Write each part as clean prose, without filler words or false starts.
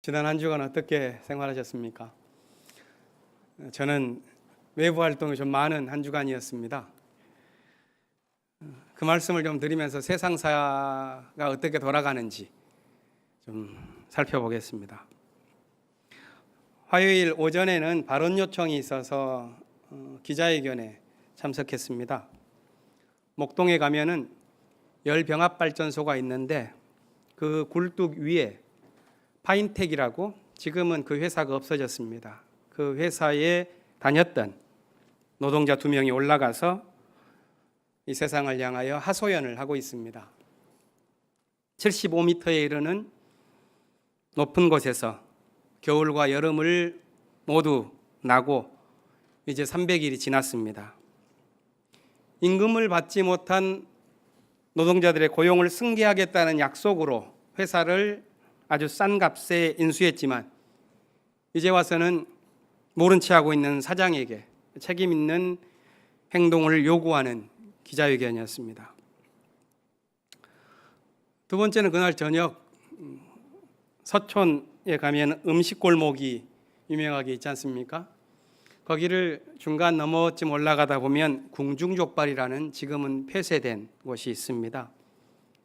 지난 한 주간 어떻게 생활하셨습니까? 저는 외부 활동이 좀 많은 한 주간이었습니다. 그 말씀을 좀 드리면서 세상사가 어떻게 돌아가는지 좀 살펴보겠습니다. 화요일 오전에는 발언 요청이 있어서 기자회견에 참석했습니다. 목동에 가면은 열병합발전소가 있는데 그 굴뚝 위에 파인텍이라고, 지금은 그 회사가 없어졌습니다. 그 회사에 다녔던 노동자 2명이 올라가서 이 세상을 향하여 하소연을 하고 있습니다. 75m에 이르는 높은 곳에서 겨울과 여름을 모두 나고 이제 300일이 지났습니다. 임금을 받지 못한 노동자들의 고용을 승계하겠다는 약속으로 회사를 아주 싼 값에 인수했지만 이제 와서는 모른 채 하고 있는 사장에게 책임 있는 행동을 요구하는 기자회견이었습니다. 두 번째는 그날 저녁 서촌에 가면 음식 골목이 유명하게 있지 않습니까? 거기를 중간 너머쯤 올라가다 보면 궁중족발이라는 지금은 폐쇄된 곳이 있습니다.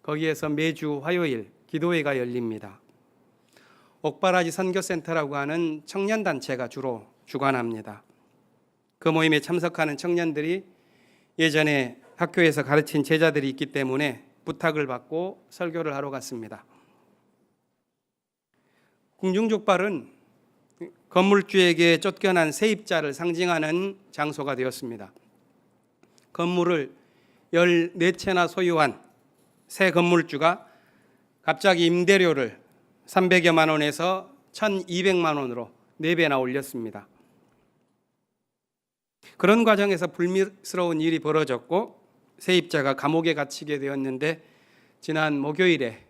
거기에서 매주 화요일 기도회가 열립니다. 옥바라지 선교센터라고 하는 청년단체가 주로 주관합니다. 그 모임에 참석하는 청년들이 예전에 학교에서 가르친 제자들이 있기 때문에 부탁을 받고 설교를 하러 갔습니다. 궁중족발은 건물주에게 쫓겨난 세입자를 상징하는 장소가 되었습니다. 건물을 14채나 소유한 새 건물주가 갑자기 임대료를 300여만 원에서 1,200만 원으로 4배나 올렸습니다. 그런 과정에서 불미스러운 일이 벌어졌고 세입자가 감옥에 갇히게 되었는데 지난 목요일에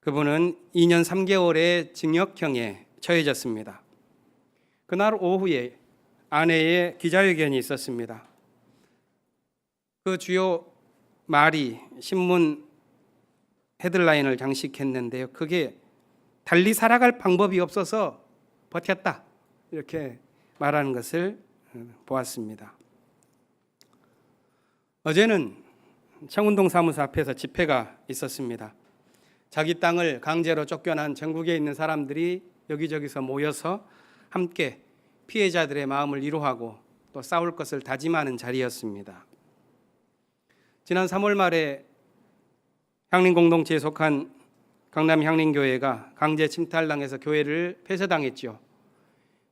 그분은 2년 3개월의 징역형에 처해졌습니다. 그날 오후에 아내의 기자회견이 있었습니다. 그 주요 말이 신문 헤드라인을 장식했는데요. 그게 달리 살아갈 방법이 없어서 버텼다, 이렇게 말하는 것을 보았습니다. 어제는 청운동 사무소 앞에서 집회가 있었습니다. 자기 땅을 강제로 쫓겨난 전국에 있는 사람들이 여기저기서 모여서 함께 피해자들의 마음을 위로하고 또 싸울 것을 다짐하는 자리였습니다. 지난 3월 말에 향림공동체에 속한 강남 향림교회가 강제 침탈당해서 교회를 폐쇄당했죠.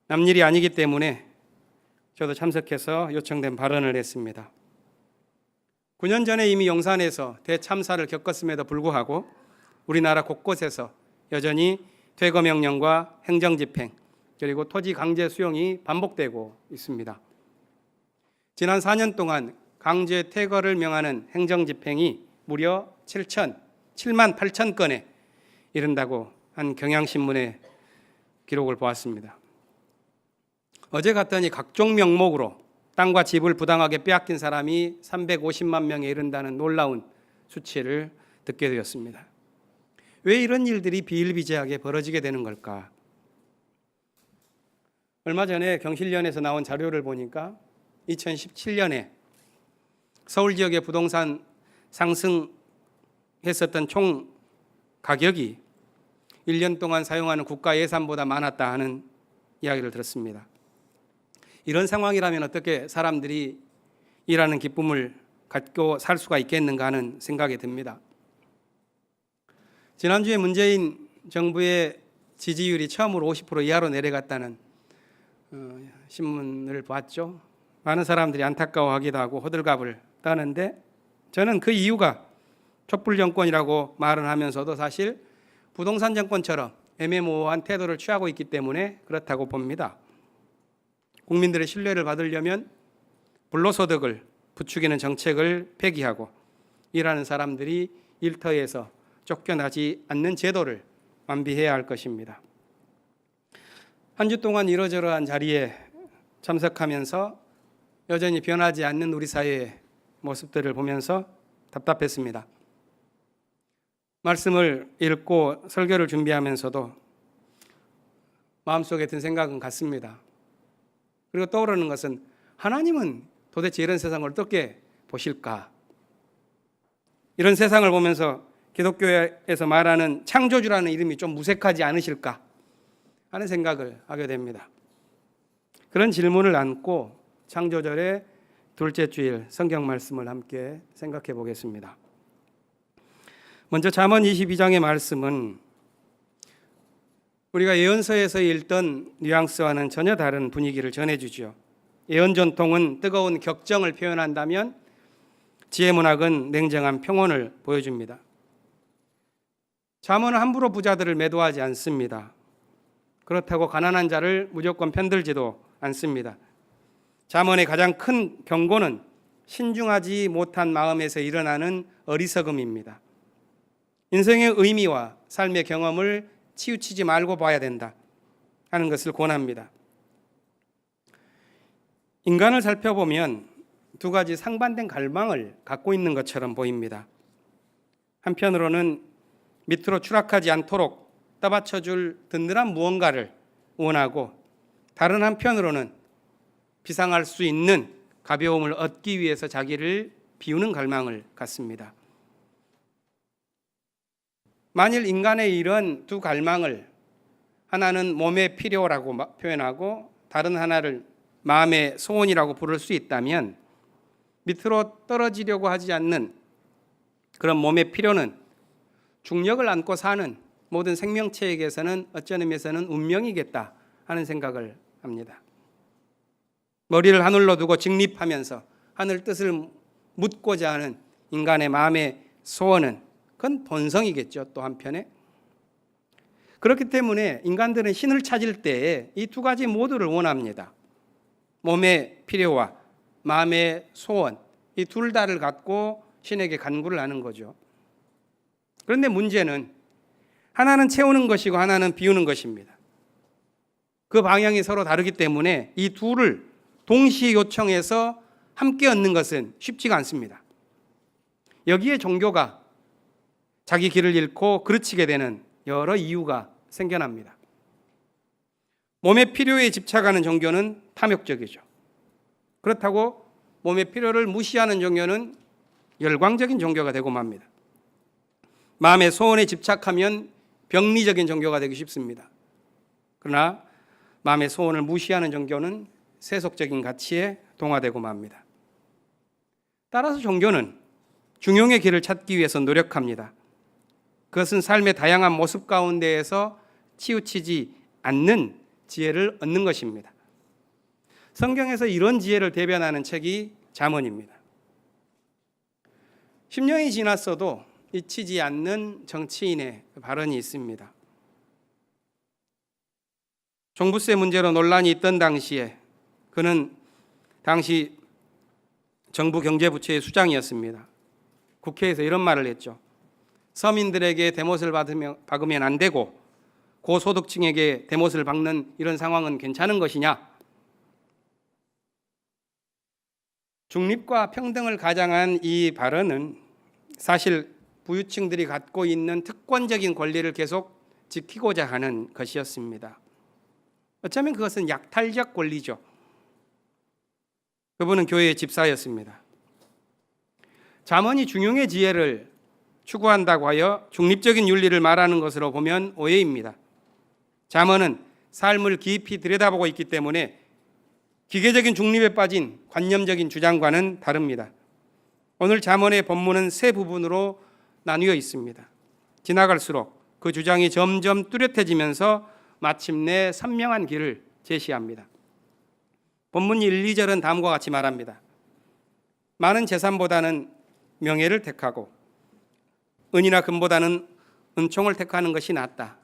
남일이 아니기 때문에 저도 참석해서 요청된 발언을 했습니다. 9년 전에 이미 용산에서 대참사를 겪었음에도 불구하고 우리나라 곳곳에서 여전히 퇴거명령과 행정집행 그리고 토지 강제 수용이 반복되고 있습니다. 지난 4년 동안 강제 퇴거를 명하는 행정집행이 무려 7만 8천 건에 이른다고 한 경향신문의 기록을 보았습니다. 어제 갔더니 각종 명목으로 땅과 집을 부당하게 빼앗긴 사람이 350만 명에 이른다는 놀라운 수치를 듣게 되었습니다. 왜 이런 일들이 비일비재하게 벌어지게 되는 걸까? 얼마 전에 경실련에서 나온 자료를 보니까 2017년에 서울 지역의 부동산 상승했었던 총 가격이 1년 동안 사용하는 국가 예산보다 많았다 하는 이야기를 들었습니다. 이런 상황이라면 어떻게 사람들이 일하는 기쁨을 갖고 살 수가 있겠는가 하는 생각이 듭니다. 지난주에 문재인 정부의 지지율이 처음으로 50% 이하로 내려갔다는 신문을 봤죠. 많은 사람들이 안타까워하기도 하고 호들갑을 떠는데 저는 그 이유가 촛불 정권이라고 말을 하면서도 사실 부동산 정권처럼 애매모호한 태도를 취하고 있기 때문에 그렇다고 봅니다. 국민들의 신뢰를 받으려면 불로소득을 부추기는 정책을 폐기하고 일하는 사람들이 일터에서 쫓겨나지 않는 제도를 완비해야 할 것입니다. 한 주 동안 이러저러한 자리에 참석하면서 여전히 변하지 않는 우리 사회의 모습들을 보면서 답답했습니다. 말씀을 읽고 설교를 준비하면서도 마음속에 든 생각은 같습니다. 그리고 떠오르는 것은 하나님은 도대체 이런 세상을 어떻게 보실까? 이런 세상을 보면서 기독교에서 말하는 창조주라는 이름이 좀 무색하지 않으실까 하는 생각을 하게 됩니다. 그런 질문을 안고 창조절의 둘째 주일 성경 말씀을 함께 생각해 보겠습니다. 먼저 잠언 22장의 말씀은 우리가 예언서에서 읽던 뉘앙스와는 전혀 다른 분위기를 전해주죠. 예언 전통은 뜨거운 격정을 표현한다면 지혜 문학은 냉정한 평온을 보여줍니다. 잠언은 함부로 부자들을 매도하지 않습니다. 그렇다고 가난한 자를 무조건 편들지도 않습니다. 잠언의 가장 큰 경고는 신중하지 못한 마음에서 일어나는 어리석음입니다. 인생의 의미와 삶의 경험을 치우치지 말고 봐야 된다 하는 것을 권합니다. 인간을 살펴보면 두 가지 상반된 갈망을 갖고 있는 것처럼 보입니다. 한편으로는 밑으로 추락하지 않도록 떠받쳐줄 든든한 무언가를 원하고, 다른 한편으로는 비상할 수 있는 가벼움을 얻기 위해서 자기를 비우는 갈망을 갖습니다. 만일 인간의 이런 두 갈망을 하나는 몸의 필요라고 표현하고 다른 하나를 마음의 소원이라고 부를 수 있다면, 밑으로 떨어지려고 하지 않는 그런 몸의 필요는 중력을 안고 사는 모든 생명체에게서는 어쩐 의미에서는 운명이겠다 하는 생각을 합니다. 머리를 하늘로 두고 직립하면서 하늘 뜻을 묻고자 하는 인간의 마음의 소원은 그건 본성이겠죠. 또 한편에 그렇기 때문에 인간들은 신을 찾을 때에 이 두 가지 모두를 원합니다. 몸의 필요와 마음의 소원, 이 둘 다를 갖고 신에게 간구를 하는 거죠. 그런데 문제는 하나는 채우는 것이고 하나는 비우는 것입니다. 그 방향이 서로 다르기 때문에 이 둘을 동시에 요청해서 함께 얻는 것은 쉽지가 않습니다. 여기에 종교가 자기 길을 잃고 그르치게 되는 여러 이유가 생겨납니다. 몸의 필요에 집착하는 종교는 탐욕적이죠. 그렇다고 몸의 필요를 무시하는 종교는 열광적인 종교가 되고 맙니다. 마음의 소원에 집착하면 병리적인 종교가 되기 쉽습니다. 그러나 마음의 소원을 무시하는 종교는 세속적인 가치에 동화되고 맙니다. 따라서 종교는 중용의 길을 찾기 위해서 노력합니다. 그것은 삶의 다양한 모습 가운데에서 치우치지 않는 지혜를 얻는 것입니다. 성경에서 이런 지혜를 대변하는 책이 잠언입니다. 10년이 지났어도 잊히지 않는 정치인의 발언이 있습니다. 종부세 문제로 논란이 있던 당시에 그는 당시 정부 경제부처의 수장이었습니다. 국회에서 이런 말을 했죠. 서민들에게 대못을 박으면 안 되고 고소득층에게 대못을 박는 이런 상황은 괜찮은 것이냐? 중립과 평등을 가장한 이 발언은 사실 부유층들이 갖고 있는 특권적인 권리를 계속 지키고자 하는 것이었습니다. 어쩌면 그것은 약탈적 권리죠. 그분은 교회의 집사였습니다. 잠언이 중용의 지혜를 추구한다고 하여 중립적인 윤리를 말하는 것으로 보면 오해입니다. 잠언은 삶을 깊이 들여다보고 있기 때문에 기계적인 중립에 빠진 관념적인 주장과는 다릅니다. 오늘 잠언의 본문은 세 부분으로 나뉘어 있습니다. 지나갈수록 그 주장이 점점 뚜렷해지면서 마침내 선명한 길을 제시합니다. 본문 1, 2절은 다음과 같이 말합니다. 많은 재산보다는 명예를 택하고 은이나 금보다는 은총을 택하는 것이 낫다.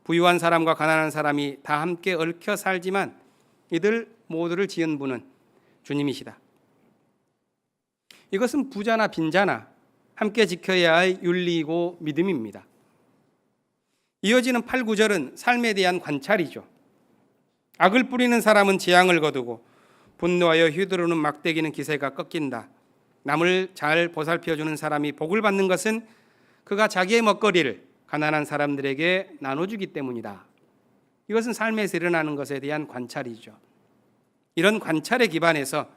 부유한 사람과 가난한 사람이 다 함께 얽혀 살지만 이들 모두를 지은 분은 주님이시다. 이것은 부자나 빈자나 함께 지켜야 할 윤리이고 믿음입니다. 이어지는 8, 9절은 삶에 대한 관찰이죠. 악을 뿌리는 사람은 재앙을 거두고 분노하여 휘두르는 막대기는 기세가 꺾인다. 남을 잘 보살펴주는 사람이 복을 받는 것은 그가 자기의 먹거리를 가난한 사람들에게 나눠주기 때문이다. 이것은 삶에서 일어나는 것에 대한 관찰이죠. 이런 관찰에 기반해서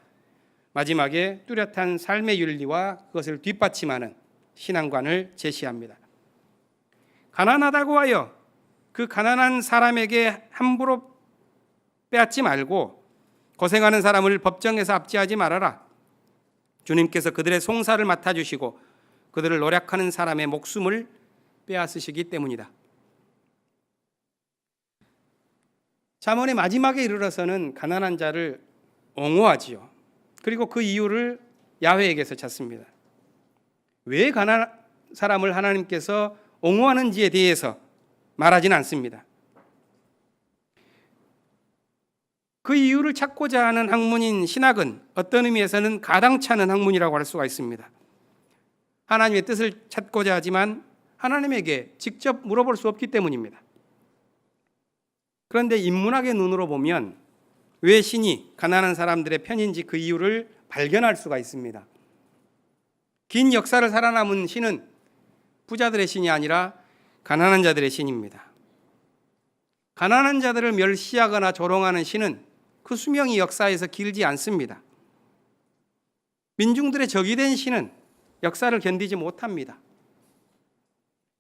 마지막에 뚜렷한 삶의 윤리와 그것을 뒷받침하는 신앙관을 제시합니다. 가난하다고 하여 그 가난한 사람에게 함부로 빼앗지 말고 고생하는 사람을 법정에서 압제하지 말아라. 주님께서 그들의 송사를 맡아주시고 그들을 노력하는 사람의 목숨을 빼앗으시기 때문이다. 잠언의 마지막에 이르러서는 가난한 자를 옹호하지요. 그리고 그 이유를 야훼에게서 찾습니다. 왜 가난한 사람을 하나님께서 옹호하는지에 대해서 말하지는 않습니다. 그 이유를 찾고자 하는 학문인 신학은 어떤 의미에서는 가당찮은 학문이라고 할 수가 있습니다. 하나님의 뜻을 찾고자 하지만 하나님에게 직접 물어볼 수 없기 때문입니다. 그런데 인문학의 눈으로 보면 왜 신이 가난한 사람들의 편인지 그 이유를 발견할 수가 있습니다. 긴 역사를 살아남은 신은 부자들의 신이 아니라 가난한 자들의 신입니다. 가난한 자들을 멸시하거나 조롱하는 신은 그 수명이 역사에서 길지 않습니다. 민중들의 적이 된 신은 역사를 견디지 못합니다.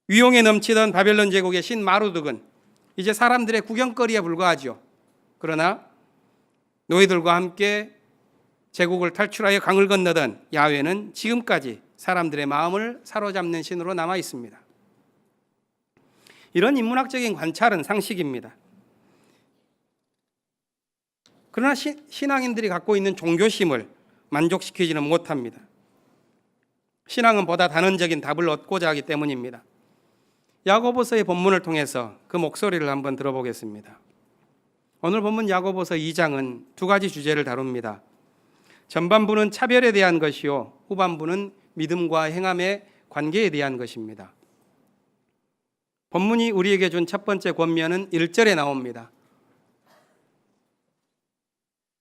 위용에 넘치던 바벨론 제국의 신 마루둑은 이제 사람들의 구경거리에 불과하죠. 그러나 노예들과 함께 제국을 탈출하여 강을 건너던 야훼는 지금까지 사람들의 마음을 사로잡는 신으로 남아 있습니다. 이런 인문학적인 관찰은 상식입니다. 그러나 신앙인들이 갖고 있는 종교심을 만족시키지는 못합니다. 신앙은 보다 단언적인 답을 얻고자 하기 때문입니다. 야고보서의 본문을 통해서 그 목소리를 한번 들어보겠습니다. 오늘 본문 야고보서 2장은 두 가지 주제를 다룹니다. 전반부는 차별에 대한 것이요, 후반부는 믿음과 행함의 관계에 대한 것입니다. 본문이 우리에게 준 첫 번째 권면은 1절에 나옵니다.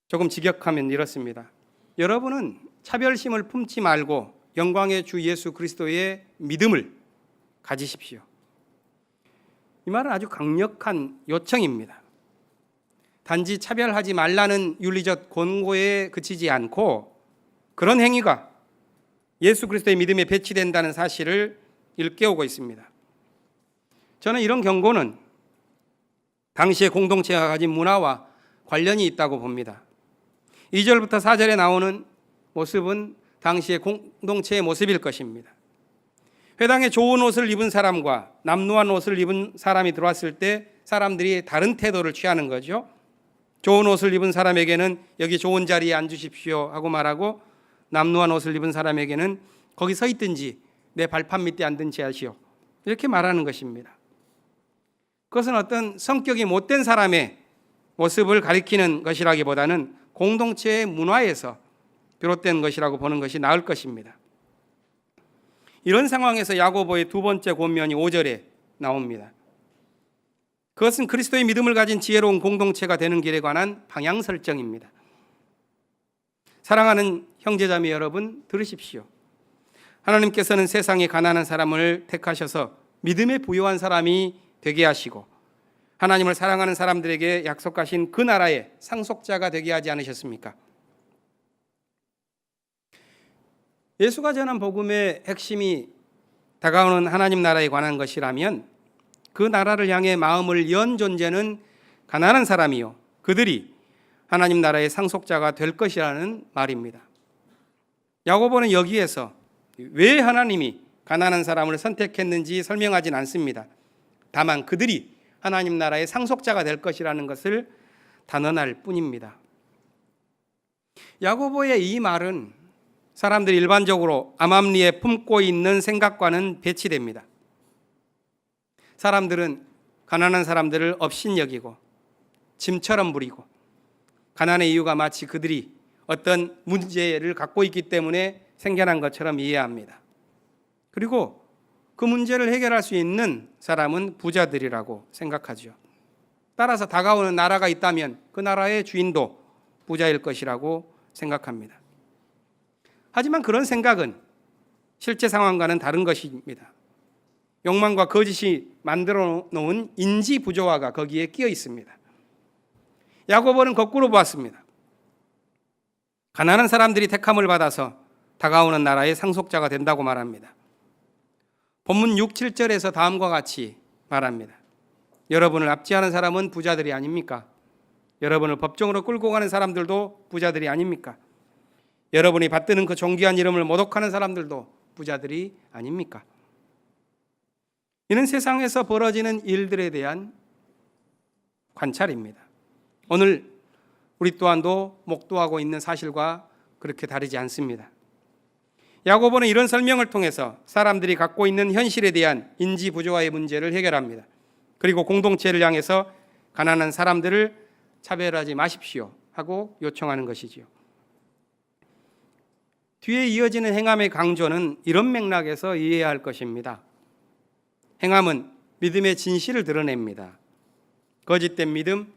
조금 직역하면 이렇습니다. 여러분은 차별심을 품지 말고 영광의 주 예수 그리스도의 믿음을 가지십시오. 이 말은 아주 강력한 요청입니다. 단지 차별하지 말라는 윤리적 권고에 그치지 않고 그런 행위가 예수 그리스도의 믿음에 배치된다는 사실을 일깨우고 있습니다. 저는 이런 경고는 당시의 공동체가 가진 문화와 관련이 있다고 봅니다. 2절부터 4절에 나오는 모습은 당시의 공동체의 모습일 것입니다. 회당에 좋은 옷을 입은 사람과 남루한 옷을 입은 사람이 들어왔을 때 사람들이 다른 태도를 취하는 거죠. 좋은 옷을 입은 사람에게는 여기 좋은 자리에 앉으십시오 하고 말하고, 남루한 옷을 입은 사람에게는 거기 서 있든지 내 발판 밑에 앉든지 하시오, 이렇게 말하는 것입니다. 그것은 어떤 성격이 못된 사람의 모습을 가리키는 것이라기보다는 공동체의 문화에서 비롯된 것이라고 보는 것이 나을 것입니다. 이런 상황에서 야고보의 두 번째 권면이 5절에 나옵니다. 그것은 그리스도의 믿음을 가진 지혜로운 공동체가 되는 길에 관한 방향 설정입니다. 사랑하는 형제자매 여러분, 들으십시오. 하나님께서는 세상에 가난한 사람을 택하셔서 믿음에 부유한 사람이 되게 하시고 하나님을 사랑하는 사람들에게 약속하신 그 나라의 상속자가 되게 하지 않으셨습니까? 예수가 전한 복음의 핵심이 다가오는 하나님 나라에 관한 것이라면 그 나라를 향해 마음을 연 존재는 가난한 사람이요, 그들이 하나님 나라의 상속자가 될 것이라는 말입니다. 야고보는 여기에서 왜 하나님이 가난한 사람을 선택했는지 설명하진 않습니다. 다만 그들이 하나님 나라의 상속자가 될 것이라는 것을 단언할 뿐입니다. 야고보의 이 말은 사람들이 일반적으로 암암리에 품고 있는 생각과는 배치됩니다. 사람들은 가난한 사람들을 업신여기고 짐처럼 부리고 가난의 이유가 마치 그들이 어떤 문제를 갖고 있기 때문에 생겨난 것처럼 이해합니다. 그리고 그 문제를 해결할 수 있는 사람은 부자들이라고 생각하죠. 따라서 다가오는 나라가 있다면 그 나라의 주인도 부자일 것이라고 생각합니다. 하지만 그런 생각은 실제 상황과는 다른 것입니다. 욕망과 거짓이 만들어 놓은 인지 부조화가 거기에 끼어 있습니다. 야고보는 거꾸로 보았습니다. 가난한 사람들이 택함을 받아서 다가오는 나라의 상속자가 된다고 말합니다. 본문 6, 7절에서 다음과 같이 말합니다. 여러분을 압제하는 사람은 부자들이 아닙니까? 여러분을 법정으로 끌고 가는 사람들도 부자들이 아닙니까? 여러분이 받드는 그 존귀한 이름을 모독하는 사람들도 부자들이 아닙니까? 이는 세상에서 벌어지는 일들에 대한 관찰입니다. 오늘 우리 또한도 목도하고 있는 사실과 그렇게 다르지 않습니다. 야고보는 이런 설명을 통해서 사람들이 갖고 있는 현실에 대한 인지 부조화의 문제를 해결합니다. 그리고 공동체를 향해서 가난한 사람들을 차별하지 마십시오 하고 요청하는 것이지요. 뒤에 이어지는 행함의 강조는 이런 맥락에서 이해해야 할 것입니다. 행함은 믿음의 진실을 드러냅니다. 거짓된 믿음,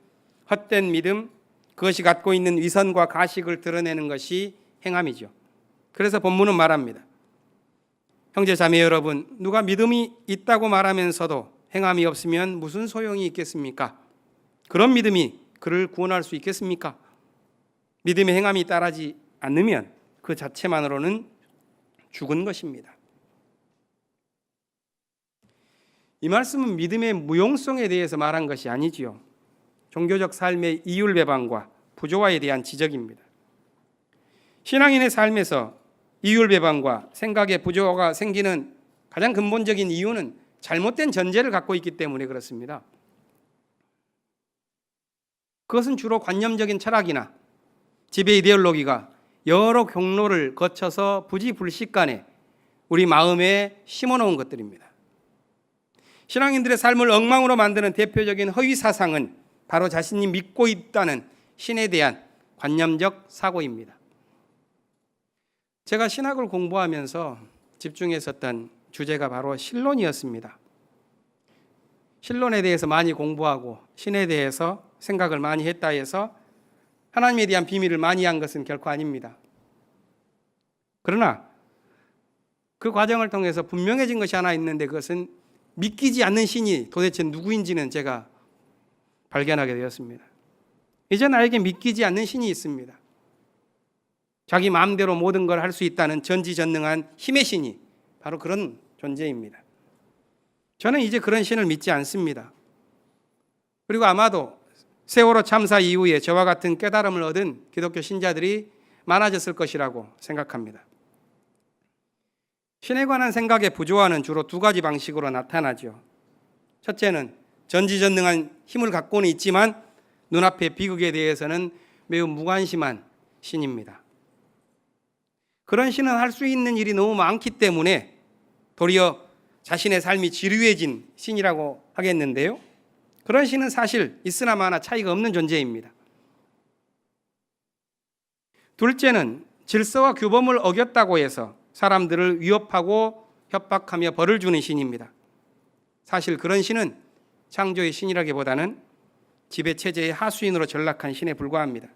헛된 믿음, 그것이 갖고 있는 위선과 가식을 드러내는 것이 행함이죠. 그래서 본문은 말합니다. 형제 자매 여러분, 누가 믿음이 있다고 말하면서도 행함이 없으면 무슨 소용이 있겠습니까? 그런 믿음이 그를 구원할 수 있겠습니까? 믿음의 행함이 따르지 않으면 그 자체만으로는 죽은 것입니다. 이 말씀은 믿음의 무용성에 대해서 말한 것이 아니지요. 종교적 삶의 이율배반과 부조화에 대한 지적입니다. 신앙인의 삶에서 이율배반과 생각의 부조화가 생기는 가장 근본적인 이유는 잘못된 전제를 갖고 있기 때문에 그렇습니다. 그것은 주로 관념적인 철학이나 지배 이데올로기가 여러 경로를 거쳐서 부지불식간에 우리 마음에 심어놓은 것들입니다. 신앙인들의 삶을 엉망으로 만드는 대표적인 허위 사상은 바로 자신이 믿고 있다는 신에 대한 관념적 사고입니다. 제가 신학을 공부하면서 집중했었던 주제가 바로 신론이었습니다. 신론에 대해서 많이 공부하고 신에 대해서 생각을 많이 했다 해서 하나님에 대한 비밀을 많이 한 것은 결코 아닙니다. 그러나 그 과정을 통해서 분명해진 것이 하나 있는데 그것은 믿기지 않는 신이 도대체 누구인지는 제가 발견하게 되었습니다. 이제 나에게 믿기지 않는 신이 있습니다. 자기 마음대로 모든 걸 할 수 있다는 전지전능한 힘의 신이 바로 그런 존재입니다. 저는 이제 그런 신을 믿지 않습니다. 그리고 아마도 세월호 참사 이후에 저와 같은 깨달음을 얻은 기독교 신자들이 많아졌을 것이라고 생각합니다. 신에 관한 생각의 부조화는 주로 두 가지 방식으로 나타나죠. 첫째는 전지전능한 힘을 갖고는 있지만 눈앞의 비극에 대해서는 매우 무관심한 신입니다. 그런 신은 할 수 있는 일이 너무 많기 때문에 도리어 자신의 삶이 지루해진 신이라고 하겠는데요. 그런 신은 사실 있으나 마나 차이가 없는 존재입니다. 둘째는 질서와 규범을 어겼다고 해서 사람들을 위협하고 협박하며 벌을 주는 신입니다. 사실 그런 신은 창조의 신이라기보다는 지배체제의 하수인으로 전락한 신에 불과합니다.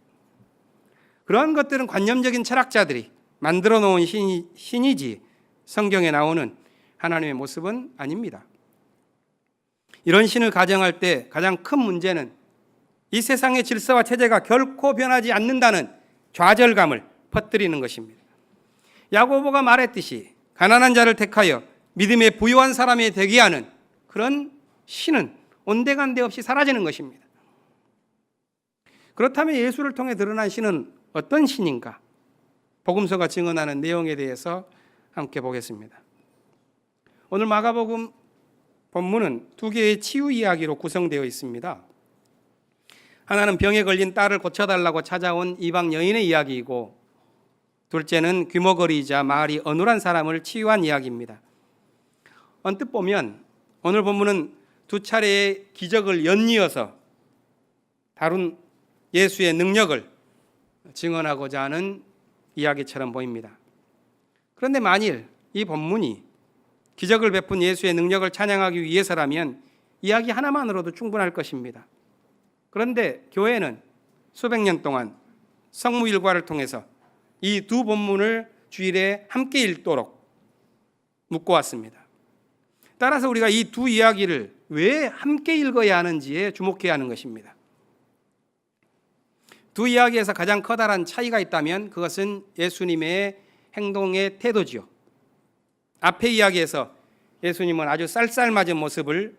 그러한 것들은 관념적인 철학자들이 만들어 놓은 신이지 성경에 나오는 하나님의 모습은 아닙니다. 이런 신을 가정할 때 가장 큰 문제는 이 세상의 질서와 체제가 결코 변하지 않는다는 좌절감을 퍼뜨리는 것입니다. 야고보가 말했듯이 가난한 자를 택하여 믿음에 부유한 사람이 되게 하는 그런 신은 온데간데 없이 사라지는 것입니다. 그렇다면 예수를 통해 드러난 신은 어떤 신인가? 복음서가 증언하는 내용에 대해서 함께 보겠습니다. 오늘 마가복음 본문은 두 개의 치유 이야기로 구성되어 있습니다. 하나는 병에 걸린 딸을 고쳐달라고 찾아온 이방 여인의 이야기이고, 둘째는 귀머거리이자 마을이 어눌한 사람을 치유한 이야기입니다. 언뜻 보면 오늘 본문은 두 차례의 기적을 연이어서 다룬 예수의 능력을 증언하고자 하는 이야기처럼 보입니다. 그런데 만일 이 본문이 기적을 베푼 예수의 능력을 찬양하기 위해서라면 이야기 하나만으로도 충분할 것입니다. 그런데 교회는 수백 년 동안 성무일과를 통해서 이 두 본문을 주일에 함께 읽도록 묶어왔습니다. 따라서 우리가 이 두 이야기를 왜 함께 읽어야 하는지에 주목해야 하는 것입니다. 두 이야기에서 가장 커다란 차이가 있다면 그것은 예수님의 행동의 태도지요. 앞의 이야기에서 예수님은 아주 쌀쌀맞은 모습을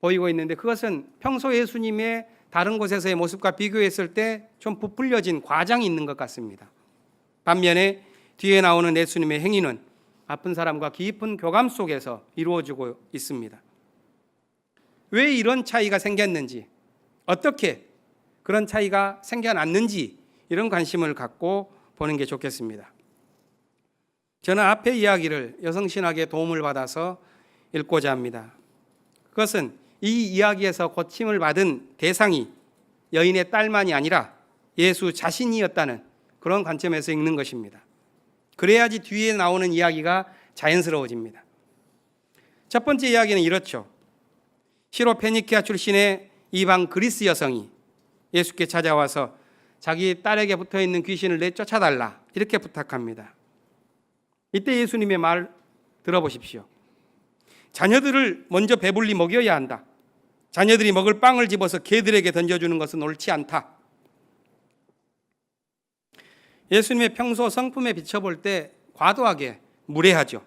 보이고 있는데 그것은 평소 예수님의 다른 곳에서의 모습과 비교했을 때 좀 부풀려진 과장이 있는 것 같습니다. 반면에 뒤에 나오는 예수님의 행위는 아픈 사람과 깊은 교감 속에서 이루어지고 있습니다. 왜 이런 차이가 생겼는지, 어떻게 그런 차이가 생겨났는지 이런 관심을 갖고 보는 게 좋겠습니다. 저는 앞의 이야기를 여성신학의 도움을 받아서 읽고자 합니다. 그것은 이 이야기에서 고침을 받은 대상이 여인의 딸만이 아니라 예수 자신이었다는 그런 관점에서 읽는 것입니다. 그래야지 뒤에 나오는 이야기가 자연스러워집니다. 첫 번째 이야기는 이렇죠. 시로페니키아 출신의 이방 그리스 여성이 예수께 찾아와서 자기 딸에게 붙어있는 귀신을 내쫓아달라 이렇게 부탁합니다. 이때 예수님의 말 들어보십시오. 자녀들을 먼저 배불리 먹여야 한다. 자녀들이 먹을 빵을 집어서 개들에게 던져주는 것은 옳지 않다. 예수님의 평소 성품에 비춰볼 때 과도하게 무례하죠.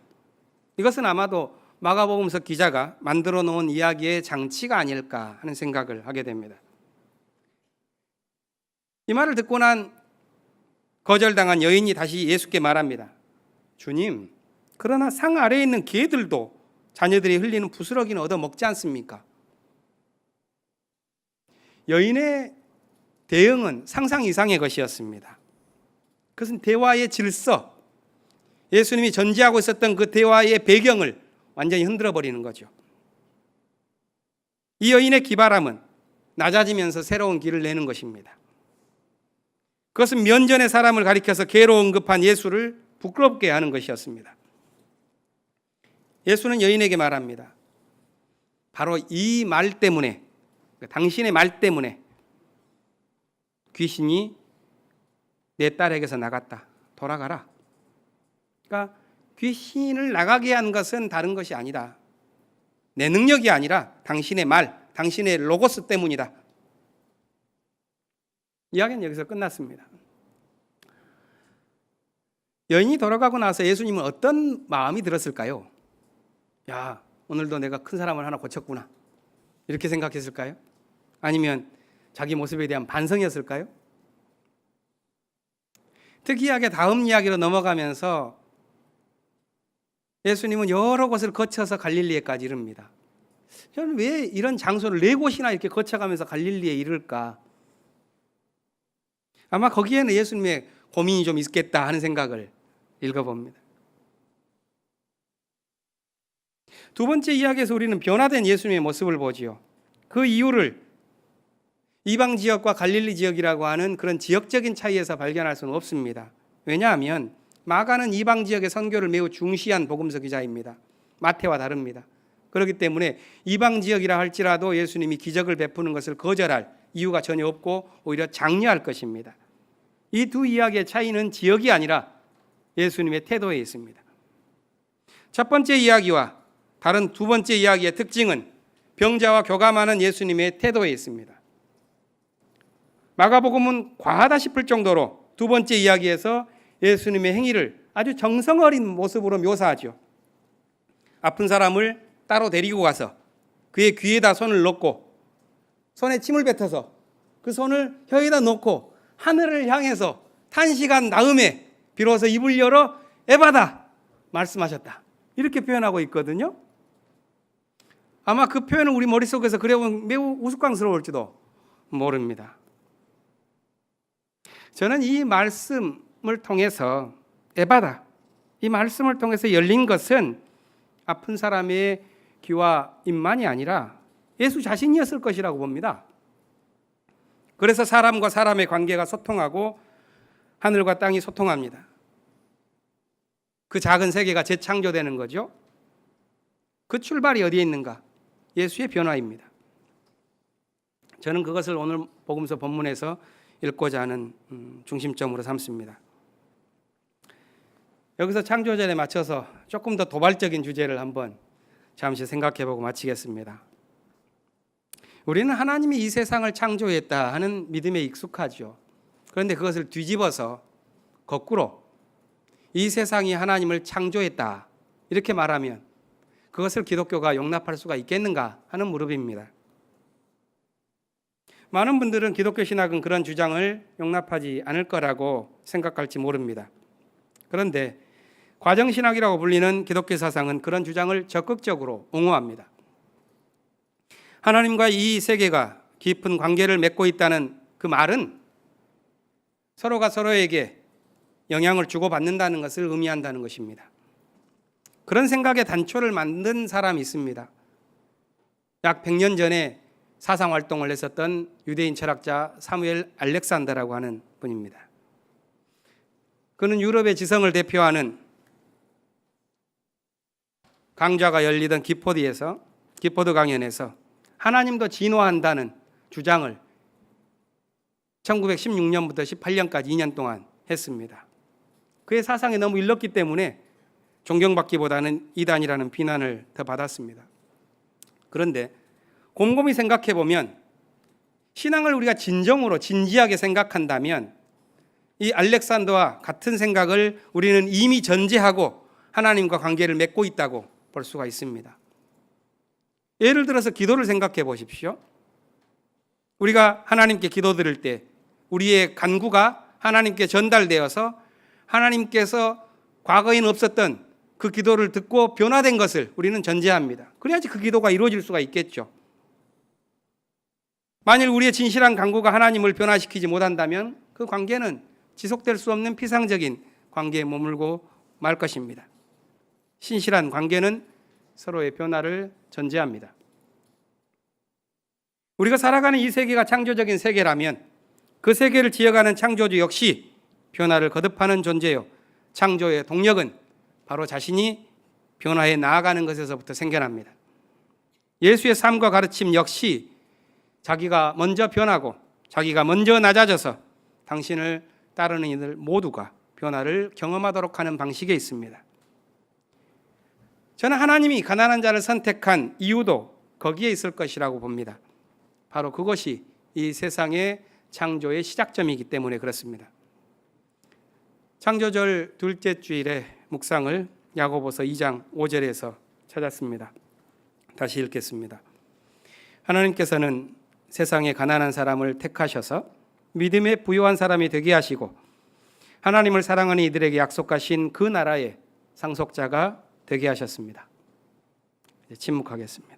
이것은 아마도 마가복음서 기자가 만들어 놓은 이야기의 장치가 아닐까 하는 생각을 하게 됩니다. 이 말을 듣고 난 거절당한 여인이 다시 예수께 말합니다. 주님, 그러나 상 아래에 있는 개들도 자녀들이 흘리는 부스러기는 얻어 먹지 않습니까? 여인의 대응은 상상 이상의 것이었습니다. 그것은 대화의 질서, 예수님이 전제하고 있었던 그 대화의 배경을 완전히 흔들어 버리는 거죠. 이 여인의 기발함은 낮아지면서 새로운 길을 내는 것입니다. 그것은 면전의 사람을 가리켜서 개로 언급한 예수를 부끄럽게 하는 것이었습니다. 예수는 여인에게 말합니다. 바로 이 말 때문에, 당신의 말 때문에 귀신이 내 딸에게서 나갔다. 돌아가라. 그러니까 귀신을 나가게 한 것은 다른 것이 아니다. 내 능력이 아니라 당신의 말, 당신의 로고스 때문이다. 이야기는 여기서 끝났습니다. 여인이 돌아가고 나서 예수님은 어떤 마음이 들었을까요? 야, 오늘도 내가 큰 사람을 하나 고쳤구나. 이렇게 생각했을까요? 아니면 자기 모습에 대한 반성이었을까요? 특이하게 다음 이야기로 넘어가면서 예수님은 여러 곳을 거쳐서 갈릴리에까지 이릅니다. 저는 왜 이런 장소를 4곳이나 이렇게 거쳐가면서 갈릴리에 이를까? 아마 거기에는 예수님의 고민이 좀 있겠다 하는 생각을 읽어봅니다. 두 번째 이야기에서 우리는 변화된 예수님의 모습을 보지요. 그 이유를 이방 지역과 갈릴리 지역이라고 하는 그런 지역적인 차이에서 발견할 수는 없습니다. 왜냐하면 마가는 이방 지역의 선교를 매우 중시한 복음서 기자입니다. 마태와 다릅니다. 그렇기 때문에 이방 지역이라 할지라도 예수님이 기적을 베푸는 것을 거절할 이유가 전혀 없고 오히려 장려할 것입니다. 이 두 이야기의 차이는 지역이 아니라 예수님의 태도에 있습니다. 첫 번째 이야기와 다른 두 번째 이야기의 특징은 병자와 교감하는 예수님의 태도에 있습니다. 마가복음은 과하다 싶을 정도로 두 번째 이야기에서 예수님의 행위를 아주 정성 어린 모습으로 묘사하죠. 아픈 사람을 따로 데리고 가서 그의 귀에다 손을 넣고 손에 침을 뱉어서 그 손을 혀에다 놓고 하늘을 향해서 탄식한 다음에 비로소 입을 열어 에바다 말씀하셨다. 이렇게 표현하고 있거든요. 아마 그 표현은 우리 머릿속에서 그려보면 매우 우스꽝스러울지도 모릅니다. 저는 이 말씀을 통해서 에바다, 이 말씀을 통해서 열린 것은 아픈 사람의 귀와 입만이 아니라 예수 자신이었을 것이라고 봅니다. 그래서 사람과 사람의 관계가 소통하고 하늘과 땅이 소통합니다. 그 작은 세계가 재창조되는 거죠. 그 출발이 어디에 있는가? 예수의 변화입니다. 저는 그것을 오늘 복음서 본문에서 읽고자 하는 중심점으로 삼습니다. 여기서 창조절에 맞춰서 조금 더 도발적인 주제를 한번 잠시 생각해보고 마치겠습니다. 우리는 하나님이 이 세상을 창조했다 하는 믿음에 익숙하죠. 그런데 그것을 뒤집어서 거꾸로 이 세상이 하나님을 창조했다 이렇게 말하면 그것을 기독교가 용납할 수가 있겠는가 하는 무릎입니다. 많은 분들은 기독교 신학은 그런 주장을 용납하지 않을 거라고 생각할지 모릅니다. 그런데 과정신학이라고 불리는 기독교 사상은 그런 주장을 적극적으로 옹호합니다. 하나님과 이 세계가 깊은 관계를 맺고 있다는 그 말은 서로가 서로에게 영향을 주고받는다는 것을 의미한다는 것입니다. 그런 생각의 단초를 만든 사람이 있습니다. 약 100년 전에 사상활동을 했었던 유대인 철학자 사무엘 알렉산더라고 하는 분입니다. 그는 유럽의 지성을 대표하는 강좌가 열리던 기포드 강연에서 하나님도 진화한다는 주장을 1916년부터 18년까지 2년 동안 했습니다. 그의 사상이 너무 일렀기 때문에 존경받기보다는 이단이라는 비난을 더 받았습니다. 그런데 곰곰이 생각해 보면 신앙을 우리가 진정으로 진지하게 생각한다면 이 알렉산더와 같은 생각을 우리는 이미 전제하고 하나님과 관계를 맺고 있다고 볼 수가 있습니다. 예를 들어서 기도를 생각해 보십시오. 우리가 하나님께 기도드릴 때 우리의 간구가 하나님께 전달되어서 하나님께서 과거에는 없었던 그 기도를 듣고 변화된 것을 우리는 전제합니다. 그래야지 그 기도가 이루어질 수가 있겠죠. 만일 우리의 진실한 간구가 하나님을 변화시키지 못한다면 그 관계는 지속될 수 없는 피상적인 관계에 머물고 말 것입니다. 신실한 관계는 서로의 변화를 전제합니다. 우리가 살아가는 이 세계가 창조적인 세계라면 그 세계를 지어가는 창조주 역시 변화를 거듭하는 존재요. 창조의 동력은 바로 자신이 변화해 나아가는 것에서부터 생겨납니다. 예수의 삶과 가르침 역시 자기가 먼저 변하고 자기가 먼저 낮아져서 당신을 따르는 이들 모두가 변화를 경험하도록 하는 방식에 있습니다. 저는 하나님이 가난한 자를 선택한 이유도 거기에 있을 것이라고 봅니다. 바로 그것이 이 세상의 창조의 시작점이기 때문에 그렇습니다. 창조절 둘째 주일의 묵상을 야고보서 2장 5절에서 찾았습니다. 다시 읽겠습니다. 하나님께서는 세상의 가난한 사람을 택하셔서 믿음에 부요한 사람이 되게 하시고 하나님을 사랑하는 이들에게 약속하신 그 나라의 상속자가 되게 하셨습니다. 침묵하겠습니다.